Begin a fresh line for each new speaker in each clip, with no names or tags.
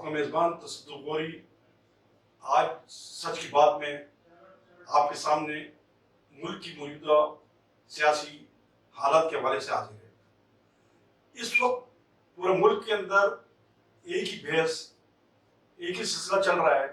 کا میزبان تصدق غوری آج سچ کی بات میں آپ کے سامنے ملک کی موجودہ سیاسی حالت کے حوالے سے حاضر ہے۔ اس وقت پورے ملک کے اندر ایک ہی بحث، ایک ہی سلسلہ چل رہا ہے۔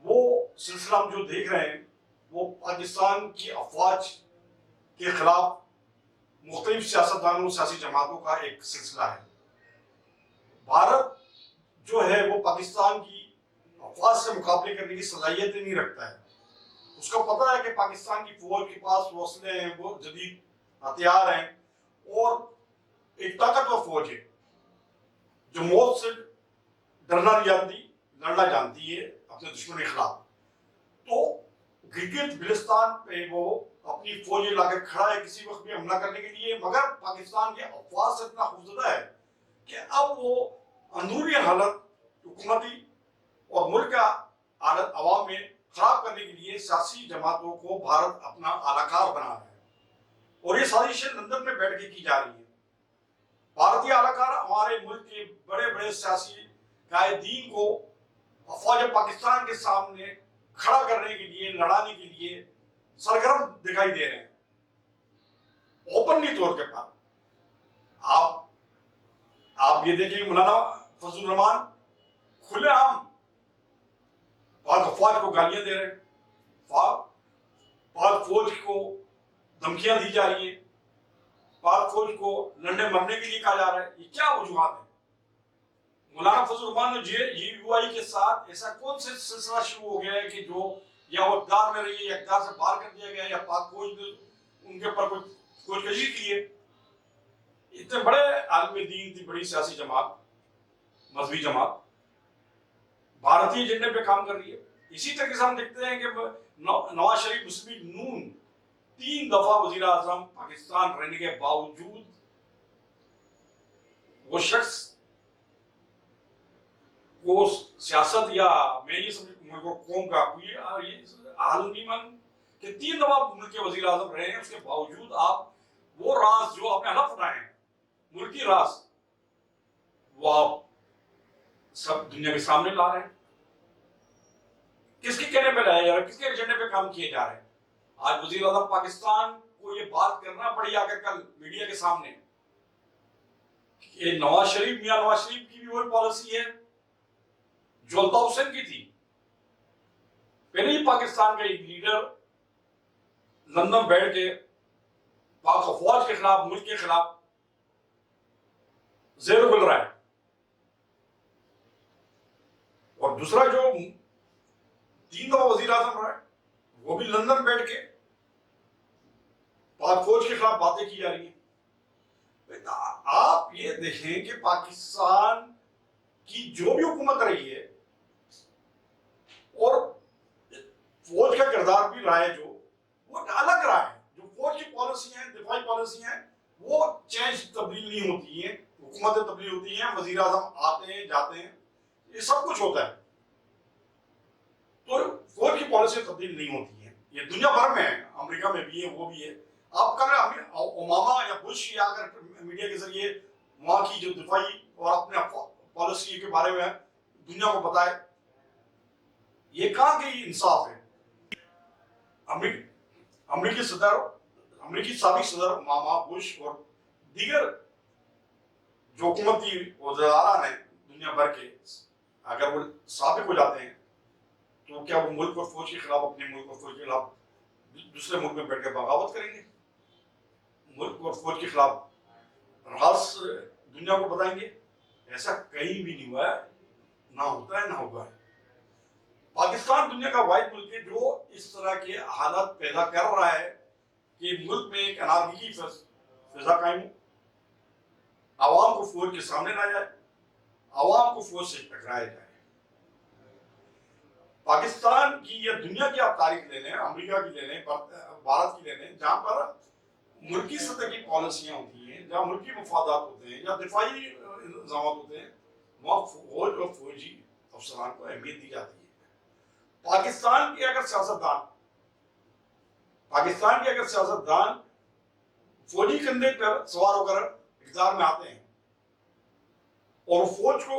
وہ سلسلہ ہم جو دیکھ رہے ہیں وہ پاکستان کی افواج کے خلاف مختلف سیاستدانوں، سیاسی جماعتوں کا ایک سلسلہ ہے۔ بھارت جو ہے وہ پاکستان کی افواج سے مقابلے کرنے کی صلاحیت نہیں رکھتا ہے۔ اس کو پتہ ہے کہ پاکستان کی فوج کے پاس وہ اسلحے ہیں، وہ جدید ہتھیار ہیں اور ایک طاقتور فوج ہے جو موت سے ڈرنا نہیں جانتی، لڑنا جانتی ہے اپنے دشمن کے خلاف۔ تو گلگت بلتستان پہ وہ اپنی فوجیں لا کر کھڑا ہے کسی وقت بھی حملہ کرنے کے لیے، مگر پاکستان کے افواج سے اتنا خوفزدہ ہے کہ اب وہ اندرونی حالت حکومتی اور ملک کا حالت عوام میں خراب کرنے کے لیے سیاسی جماعتوں کو بھارت اپنا اعلی کار بنا رہا ہے، اور یہ سازشیں لندن میں بیٹھ کے کی جا رہی ہیں۔ بھارتی اعلی کار ہمارے ملک کے بڑے بڑے سیاسی قائدین کو افواج پاکستان کے سامنے کھڑا کرنے کے لیے، لڑانے کے لیے سرگرم دکھائی دے رہے ہیں اوپنلی طور کے پر۔ آپ یہ دیکھیں مولانا فضل الرحمان کھلے عام پاک افواج کو گالیاں دے رہے ہیں، پاک فوج کو دھمکیاں دی جا رہی ہیں، پاک فوج کو لڑنے مرنے کے لیے کہا جا رہا ہے۔ یہ کیا وجوہات ہیں؟ مولانا فضل الرحمان نے کے ساتھ ایسا کون سے سلسلہ شروع ہو گیا ہے کہ جو یا وہ اقدار میں رہی ہے یا اقدار سے باہر کر دیا گیا یا پاک فوج نے ان کے اوپر کوئی کشی کی ہے؟ اتنے بڑے عالم دین تھی، بڑی سیاسی جماعت، مذہبی جماعت بھارتی ایجنڈے پہ کام کر رہی ہے۔ اسی طرح سے ہم دیکھتے ہیں کہ نواز شریف مسلم نون 3 دفعہ وزیر اعظم پاکستان رہنے کے باوجود وہ شخص وہ سیاست یا میں یہ سمجھ قوم کا کوئی حال نہیں مان کہ 3 دفعہ ملک کے وزیر اعظم رہے ہیں، اس کے باوجود آپ وہ راز جو آپ نے حلف اٹھائے ہیں، ملکی راز، وہ آپ سب دنیا کے سامنے لا رہے ہیں۔ کس کے کہنے پہ لایا جا رہا ہے؟ کس کے ایجنڈے پہ کام کیے جا رہے ہیں؟ آج وزیر اعظم پاکستان کو یہ بات کرنا پڑی آ کر کل میڈیا کے سامنے کہ میاں نواز شریف کی بھی وہی پالیسی ہے جو الطاف حسین کی تھی۔ پہلے ہی پاکستان کا ایک لیڈر لندن بیٹھ کے پاک افواج کے خلاف، ملک کے خلاف زیر بل رہا ہے، اور دوسرا جو 3 دفعہ وزیر اعظم رہا ہے وہ بھی لندن بیٹھ کے پاک فوج کے خلاف باتیں کی جا رہی ہیں۔ آپ یہ دیکھیں کہ پاکستان کی جو بھی حکومت رہی ہے اور فوج کا کردار بھی رہا ہے جو وہ الگ رہا ہے۔ جو فوج کی پالیسی ہیں، دفاعی پالیسی ہیں، وہ چینج تبدیل نہیں ہوتی ہیں، حکومتیں تبدیل ہوتی ہیں، وزیر اعظم آتے ہیں جاتے ہیں، یہ سب کچھ ہوتا ہے، تو فوج کی پالیسی تبدیل نہیں ہوتی ہیں۔ یہ دنیا بھر میں ہے، امریکہ میں بھی ہے، وہ بھی ہے۔ آپ کا اوباما یا بش یا اگر میڈیا کے ذریعے وہاں کی جو دفاعی اور اپنے پالیسی کے بارے میں دنیا کو بتائے، یہ کہاں کی انصاف ہے؟ امریکی سابق صدر اوباما، بش اور دیگر جو حکومتی وزرائان ہیں دنیا بھر کے، اگر وہ سابق ہو جاتے ہیں تو کیا وہ ملک اور فوج کے خلاف، اپنے ملک اور فوج کے خلاف دوسرے ملک میں بیٹھ کے بغاوت کریں گے؟ ملک اور فوج کے خلاف راز دنیا کو بتائیں گے؟ ایسا کہیں بھی نہیں ہوا ہے، نہ ہوتا ہے، نہ ہوگا ہے۔ پاکستان دنیا کا واحد ملک ہے جو اس طرح کے حالات پیدا کر رہا ہے کہ ملک میں ایک انارکی فضا قائم ہو، عوام کو فوج کے سامنے لایا جائے، عوام کو فوج سے ٹکرایا جائے۔ پاکستان کی یا دنیا کی آپ تاریخ لے لیں، امریکہ کی لے لیں، بھارت کی لے لیں، جہاں پر ملکی سطح کی پالیسیاں ہوتی ہیں، جہاں ملکی مفادات ہوتے ہیں یا دفاعی انتظامات ہوتے ہیں، وہاں فوج اور فوجی افسران کو اہمیت دی جاتی ہے۔ پاکستان کے اگر سیاستدان فوجی کندھے پر سوار ہو کر اقتدار میں آتے ہیں اور فوج کو